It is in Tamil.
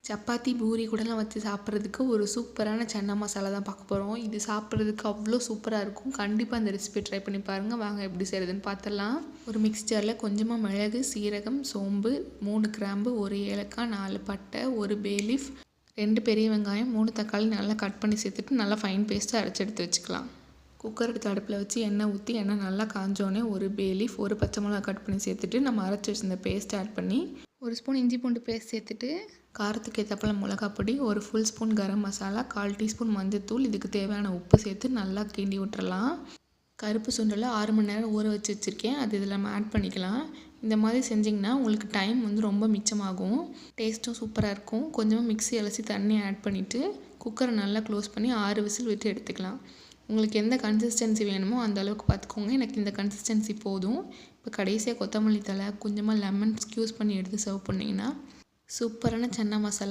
சப்பாத்தி, பூரி கூடலாம் வச்சு சாப்பிட்றதுக்கு ஒரு சூப்பரான சன்னா மசாலா தான் பார்க்க போகிறோம். இது சாப்பிட்றதுக்கு அவ்வளோ சூப்பராக இருக்கும். கண்டிப்பாக அந்த ரெசிபி ட்ரை பண்ணி பாருங்கள். வாங்க எப்படி செய்கிறதுன்னு பார்த்துடலாம். ஒரு மிக்ஸ் ஜாரில் கொஞ்சமாக மிளகு, சீரகம், சோம்பு, 3 கிராம்பு, 1 ஏலக்காய், 4 பட்டை, 1 பே லீஃப், 2 பெரிய வெங்காயம், 3 தக்காளி நல்லா கட் பண்ணி சேர்த்துட்டு நல்லா ஃபைன் பேஸ்ட்டாக அரைச்சி எடுத்து வச்சுக்கலாம். குக்கர் எடுத்து அடுப்பில் வச்சு எண்ணெய் ஊற்றி எண்ணெய் நல்லா காஞ்சோடனே 1 பே லீஃப், 1 பச்சை மிளகா கட் பண்ணி சேர்த்துட்டு நம்ம அரைச்சி வச்சிருந்த பேஸ்ட் ஆட் பண்ணி 1 ஸ்பூன் இஞ்சி பூண்டு பேஸ்ட் சேர்த்துட்டு காரத்துக்கு ஏற்றப்பல மிளகாப்பொடி, 1 full spoon garam masala, 1/4 teaspoon மஞ்சள்தூள், இதுக்கு தேவையான உப்பு சேர்த்து நல்லா கிண்டி விட்டுறலாம். கருப்பு சுண்டலை 6 மணி நேரம் ஊற வச்சு வச்சுருக்கேன். அது இதில் நம்ம ஆட் பண்ணிக்கலாம். இந்த மாதிரி செஞ்சிங்கன்னா உங்களுக்கு டைம் ரொம்ப மிச்சமாகும். டேஸ்ட்டும் சூப்பராக இருக்கும். கொஞ்சமாக மிக்ஸி அலசி தண்ணி ஆட் பண்ணிவிட்டு குக்கரை நல்லா க்ளோஸ் பண்ணி 6 விசில் விட்டு எடுத்துக்கலாம். உங்களுக்கு எந்த கன்சிஸ்டன்சி வேணுமோ அந்த அளவுக்கு பார்த்துக்கோங்க. எனக்கு இந்த கன்சிஸ்டன்சி போதும். இப்போ கடைசியாக கொத்தமல்லி தழை, கொஞ்சமாக லெமன் ஸ்க்யூஸ் பண்ணி எடுத்து சர்வ் பண்ணிங்கன்னா சூப்பரான சன்னா மசாலா